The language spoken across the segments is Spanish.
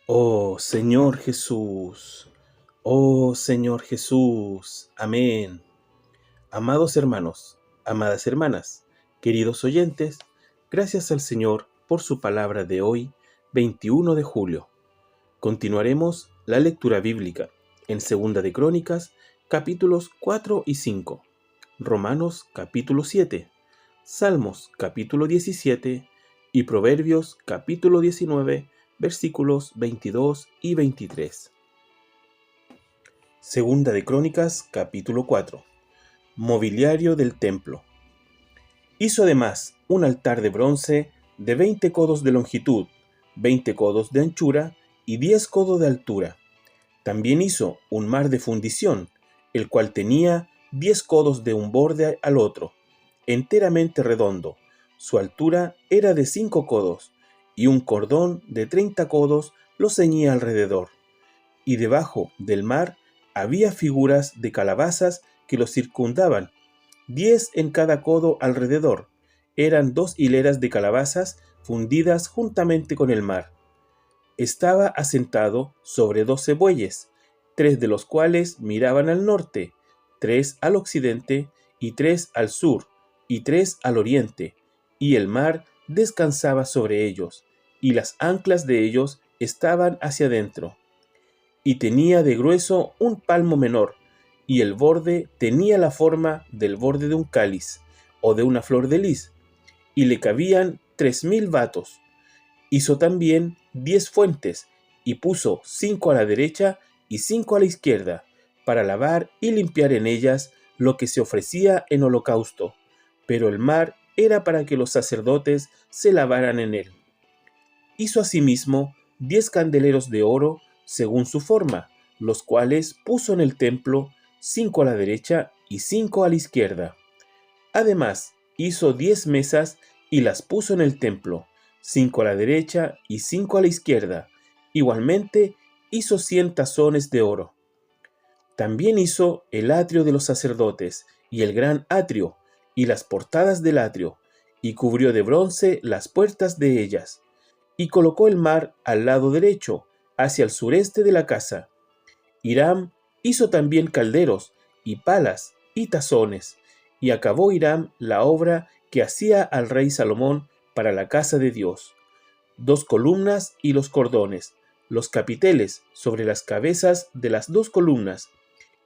Oh Señor Jesús, oh Señor Jesús, amén. Amados hermanos, amadas hermanas, queridos oyentes, gracias al Señor por su palabra de hoy, 21 de julio. Continuaremos la lectura bíblica en Segunda de Crónicas, capítulos 4 y 5, Romanos capítulo 7, Salmos capítulo 17 y Proverbios capítulo 19, versículos 22 y 23. Segunda de Crónicas capítulo 4. Mobiliario del templo. Hizo además un altar de bronce de 20 codos de longitud, 20 codos de anchura y 10 codos de altura. También hizo un mar de fundición, el cual tenía 10 codos de un borde al otro, enteramente redondo. Su altura era de 5 codos, y un cordón de 30 codos lo ceñía alrededor. Y debajo del mar había figuras de calabazas que lo circundaban, 10 en cada codo alrededor. Eran 2 hileras de calabazas fundidas juntamente con el mar. Estaba asentado sobre 12 bueyes, 3 de los cuales miraban al norte, 3 al occidente y 3 al sur, y 3 al oriente, y el mar descansaba sobre ellos, y las anclas de ellos estaban hacia adentro. Y tenía de grueso un palmo menor, y el borde tenía la forma del borde de un cáliz, o de una flor de lis, y le cabían 3000 batos. Hizo también 10 fuentes, y puso 5 a la derecha y 5 a la izquierda, para lavar y limpiar en ellas lo que se ofrecía en holocausto, pero el mar era para que los sacerdotes se lavaran en él. Hizo asimismo 10 candeleros de oro según su forma, los cuales puso en el templo, 5 a la derecha y 5 a la izquierda. Además, hizo 10 mesas y las puso en el templo, 5 a la derecha y 5 a la izquierda. Igualmente, hizo 100 tazones de oro. También hizo el atrio de los sacerdotes y el gran atrio y las portadas del atrio, y cubrió de bronce las puertas de ellas, y colocó el mar al lado derecho, hacia el sureste de la casa. Hiram hizo también calderos, y palas, y tazones, y acabó Hiram la obra que hacía al rey Salomón para la casa de Dios: 2 columnas y los cordones, los capiteles sobre las cabezas de las 2 columnas,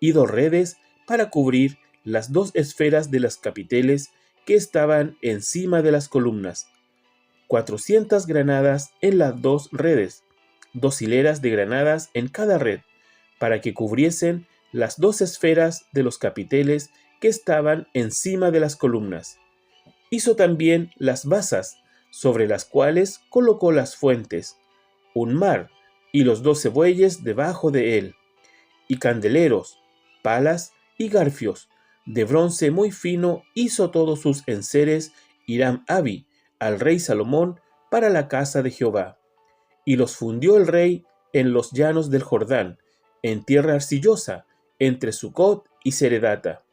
y 2 redes para cubrir las 2 esferas de las capiteles que estaban encima de las columnas, 400 granadas en las 2 redes, 2 hileras de granadas en cada red, para que cubriesen las 2 esferas de los capiteles que estaban encima de las columnas. Hizo también las basas, sobre las cuales colocó las fuentes, un mar y los 12 bueyes debajo de él, y candeleros, palas y garfios. De bronce muy fino hizo todos sus enseres Hiram Abi al rey Salomón para la casa de Jehová. Y los fundió el rey en los llanos del Jordán, en tierra arcillosa, entre Sucot y Seredata.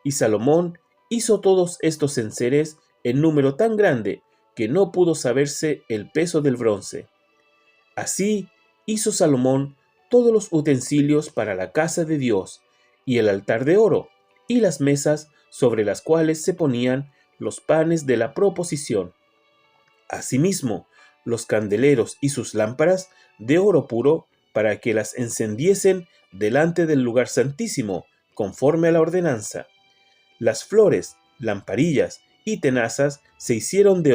Y Salomón hizo todos estos enseres en número tan grande que no pudo saberse el peso del bronce. Así hizo Salomón todos los utensilios para la casa de Dios, y el altar de oro, y las mesas sobre las cuales se ponían los panes de la proposición. Asimismo, los candeleros y sus lámparas de oro puro, para que las encendiesen delante del lugar santísimo, conforme a la ordenanza. Las flores, lamparillas y tenazas se hicieron de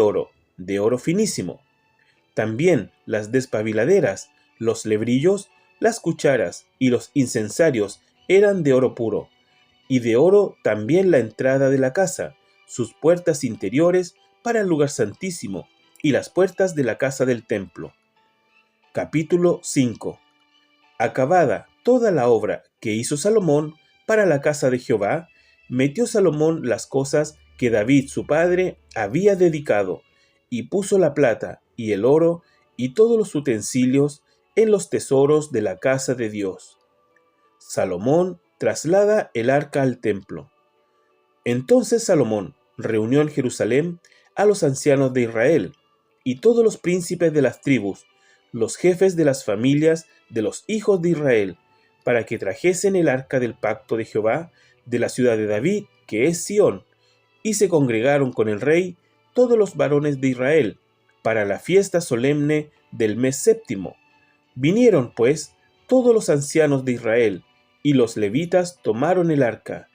oro finísimo. También las despabiladeras, los lebrillos, las cucharas y los incensarios eran de oro puro, y de oro también la entrada de la casa, sus puertas interiores para el lugar santísimo, y las puertas de la casa del templo. Capítulo 5. Acabada toda la obra que hizo Salomón para la casa de Jehová, metió Salomón las cosas que David su padre había dedicado, y puso la plata y el oro y todos los utensilios en los tesoros de la casa de Dios. Salomón traslada el arca al templo. Entonces Salomón reunió en Jerusalén a los ancianos de Israel y todos los príncipes de las tribus, los jefes de las familias de los hijos de Israel, para que trajesen el arca del pacto de Jehová de la ciudad de David, que es Sión. Y se congregaron con el rey todos los varones de Israel, para la fiesta solemne del mes séptimo. Vinieron, pues, todos los ancianos de Israel, y los levitas tomaron el arca,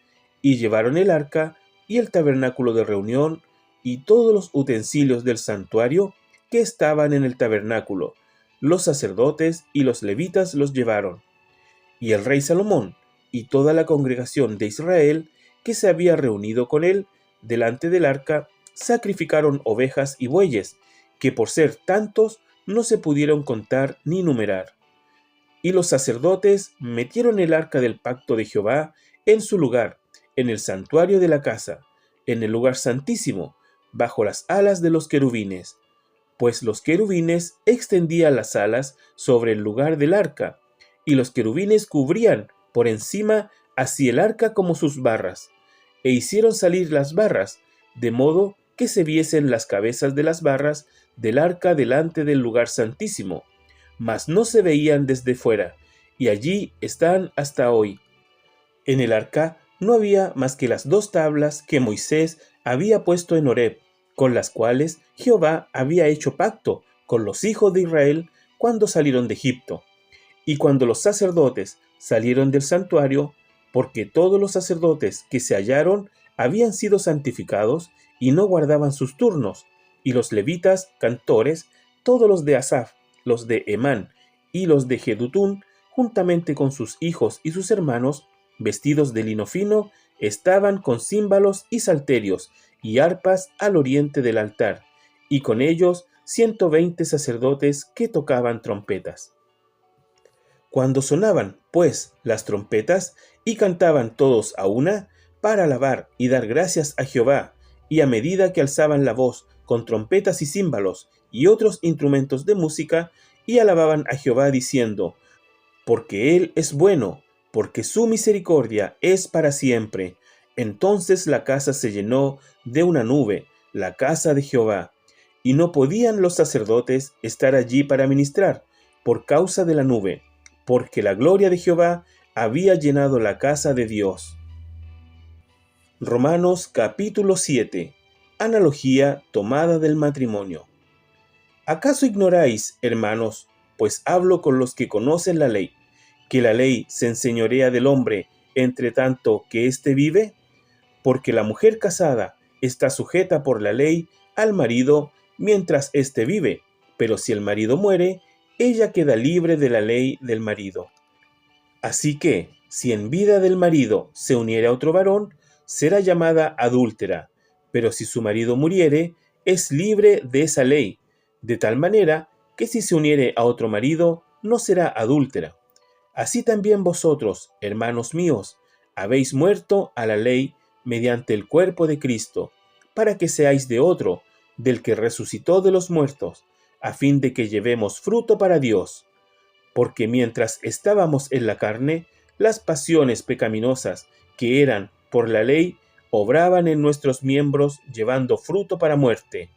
y llevaron el arca, y el tabernáculo de reunión, y todos los utensilios del santuario que estaban en el tabernáculo. Los sacerdotes y los levitas los llevaron. Y el rey Salomón, y toda la congregación de Israel, que se había reunido con él, delante del arca, sacrificaron ovejas y bueyes, que por ser tantos no se pudieron contar ni numerar. Y los sacerdotes metieron el arca del pacto de Jehová en su lugar, en el santuario de la casa, en el lugar santísimo, bajo las alas de los querubines, pues los querubines extendían las alas sobre el lugar del arca, y los querubines cubrían por encima así el arca como sus barras, e hicieron salir las barras, de modo que se viesen las cabezas de las barras del arca delante del lugar santísimo, mas no se veían desde fuera, y allí están hasta hoy. En el arca no había más que las 2 tablas que Moisés había puesto en Horeb, con las cuales Jehová había hecho pacto con los hijos de Israel cuando salieron de Egipto. Y cuando los sacerdotes salieron del santuario, porque todos los sacerdotes que se hallaron habían sido santificados y no guardaban sus turnos, y los levitas, cantores, todos los de Asaf, los de Emán y los de Jedutún, juntamente con sus hijos y sus hermanos, vestidos de lino fino, estaban con címbalos y salterios y arpas al oriente del altar, y con ellos 120 sacerdotes que tocaban trompetas. Cuando sonaban, pues, las trompetas, y cantaban todos a una, para alabar y dar gracias a Jehová, y a medida que alzaban la voz con trompetas y címbalos y otros instrumentos de música, y alababan a Jehová diciendo: porque Él es bueno, porque su misericordia es para siempre. Entonces la casa se llenó de una nube, la casa de Jehová, y no podían los sacerdotes estar allí para ministrar, por causa de la nube, porque la gloria de Jehová había llenado la casa de Dios. Romanos capítulo 7. Analogía tomada del matrimonio. ¿Acaso ignoráis, hermanos, pues hablo con los que conocen la ley, que la ley se enseñorea del hombre entre tanto que éste vive? Porque la mujer casada está sujeta por la ley al marido mientras éste vive, pero si el marido muere, ella queda libre de la ley del marido. Así que, si en vida del marido se uniere a otro varón, será llamada adúltera, pero si su marido muriere, es libre de esa ley, de tal manera que si se uniere a otro marido, no será adúltera. Así también vosotros, hermanos míos, habéis muerto a la ley mediante el cuerpo de Cristo, para que seáis de otro, del que resucitó de los muertos, a fin de que llevemos fruto para Dios. Porque mientras estábamos en la carne, las pasiones pecaminosas que eran por la ley obraban en nuestros miembros llevando fruto para muerte.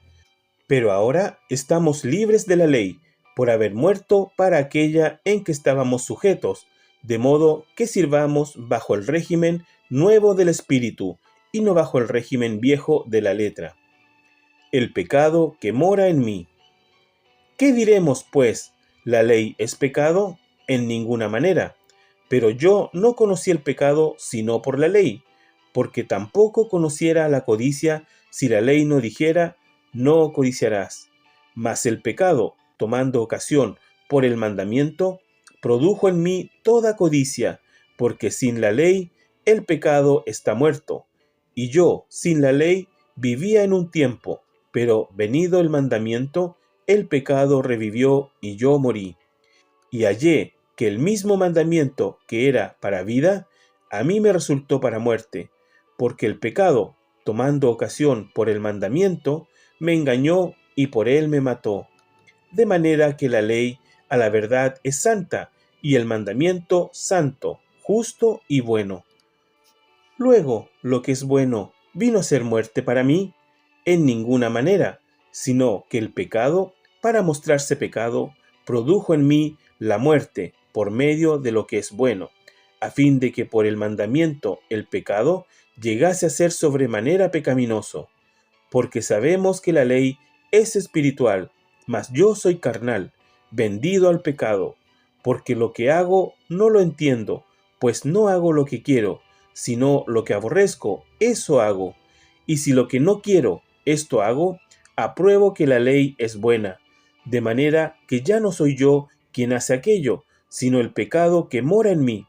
Pero ahora estamos libres de la ley, por haber muerto para aquella en que estábamos sujetos, de modo que sirvamos bajo el régimen nuevo del Espíritu, y no bajo el régimen viejo de la letra. El pecado que mora en mí. ¿Qué diremos, pues? ¿La ley es pecado? En ninguna manera. Pero yo no conocí el pecado sino por la ley, porque tampoco conociera la codicia si la ley no dijera: no codiciarás. Mas el pecado, tomando ocasión por el mandamiento, produjo en mí toda codicia, porque sin la ley el pecado está muerto. Y yo, sin la ley, vivía en un tiempo, pero venido el mandamiento, el pecado revivió y yo morí. Y hallé que el mismo mandamiento que era para vida, a mí me resultó para muerte, porque el pecado, tomando ocasión por el mandamiento, me engañó y por él me mató. De manera que la ley a la verdad es santa, y el mandamiento santo, justo y bueno. Luego, lo que es bueno, ¿vino a ser muerte para mí? En ninguna manera, sino que el pecado, para mostrarse pecado, produjo en mí la muerte por medio de lo que es bueno, a fin de que por el mandamiento el pecado llegase a ser sobremanera pecaminoso. Porque sabemos que la ley es espiritual, mas yo soy carnal, vendido al pecado, porque lo que hago no lo entiendo, pues no hago lo que quiero, sino lo que aborrezco, eso hago. Y si lo que no quiero, esto hago, apruebo que la ley es buena, de manera que ya no soy yo quien hace aquello, sino el pecado que mora en mí.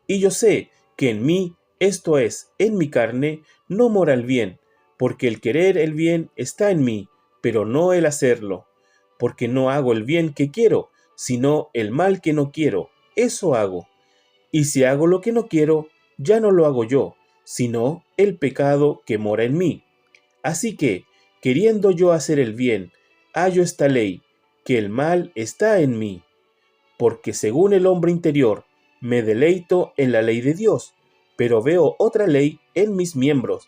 Y yo sé que en mí, esto es, en mi carne, no mora el bien, porque el querer el bien está en mí, pero no el hacerlo. Porque no hago el bien que quiero, sino el mal que no quiero, eso hago. Y si hago lo que no quiero, ya no lo hago yo, sino el pecado que mora en mí. Así que, queriendo yo hacer el bien, hallo esta ley, que el mal está en mí. Porque según el hombre interior, me deleito en la ley de Dios, pero veo otra ley en mis miembros,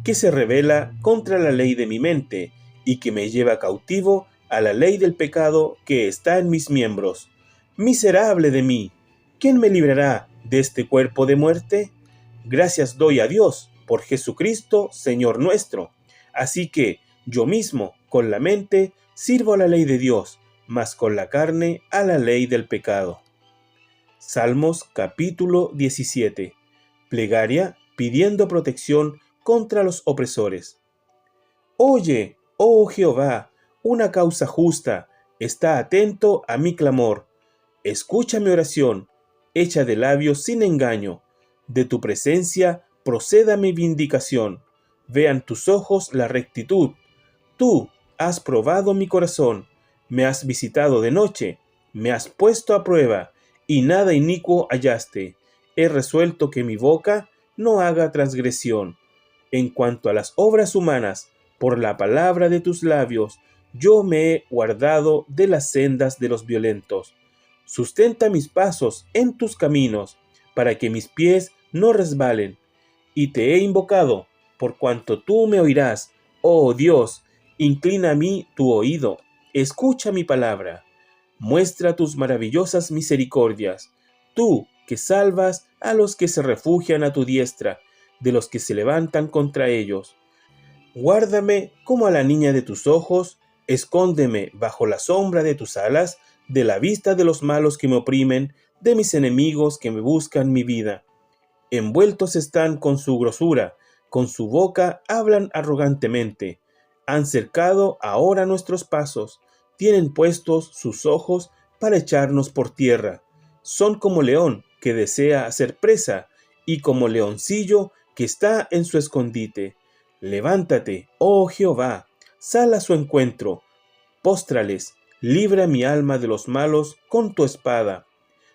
que se rebela contra la ley de mi mente, y que me lleva cautivo a la ley del pecado que está en mis miembros. Miserable de mí, ¿quién me librará de este cuerpo de muerte? Gracias doy a Dios por Jesucristo, Señor nuestro. Así que yo mismo, con la mente, sirvo a la ley de Dios, mas con la carne a la ley del pecado. Salmos capítulo 17. Plegaria pidiendo protección contra los opresores. Oye, oh Jehová, una causa justa, está atento a mi clamor. Escucha mi oración, hecha de labios sin engaño. De tu presencia proceda mi vindicación. Vean tus ojos la rectitud. Tú has probado mi corazón, me has visitado de noche, me has puesto a prueba, y nada inicuo hallaste. He resuelto que mi boca no haga transgresión. En cuanto a las obras humanas, por la palabra de tus labios, yo me he guardado de las sendas de los violentos. Sustenta mis pasos en tus caminos, para que mis pies no resbalen. Y te he invocado, por cuanto tú me oirás, oh Dios. Inclina a mí tu oído, escucha mi palabra. Muestra tus maravillosas misericordias, tú que salvas a los que se refugian a tu diestra, de los que se levantan contra ellos. Guárdame como a la niña de tus ojos, escóndeme bajo la sombra de tus alas, de la vista de los malos que me oprimen, de mis enemigos que me buscan mi vida. Envueltos están con su grosura, con su boca hablan arrogantemente. Han cercado ahora nuestros pasos, tienen puestos sus ojos para echarnos por tierra. Son como león que desea hacer presa, y como leoncillo que está en su escondite. Levántate, oh Jehová, sal a su encuentro, póstrales, libra mi alma de los malos con tu espada,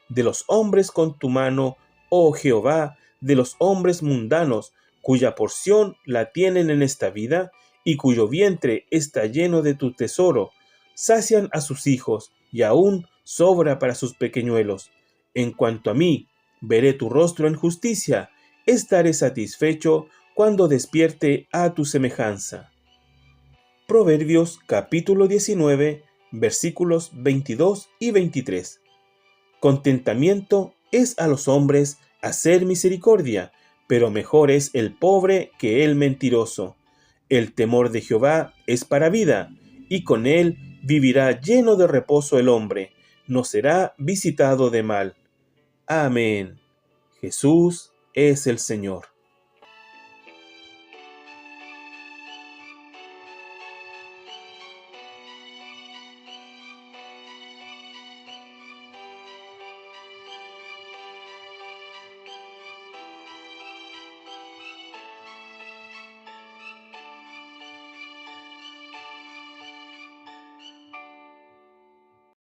de los hombres con tu mano, oh Jehová, de los hombres mundanos, cuya porción la tienen en esta vida, y cuyo vientre está lleno de tu tesoro, sacian a sus hijos, y aún sobra para sus pequeñuelos. En cuanto a mí, veré tu rostro en justicia, estaré satisfecho cuando despierte a tu semejanza. Proverbios capítulo 19, versículos 22 y 23. Contentamiento es a los hombres hacer misericordia, pero mejor es el pobre que el mentiroso. El temor de Jehová es para vida, y con él vivirá lleno de reposo el hombre, no será visitado de mal. Amén. Jesús es el Señor.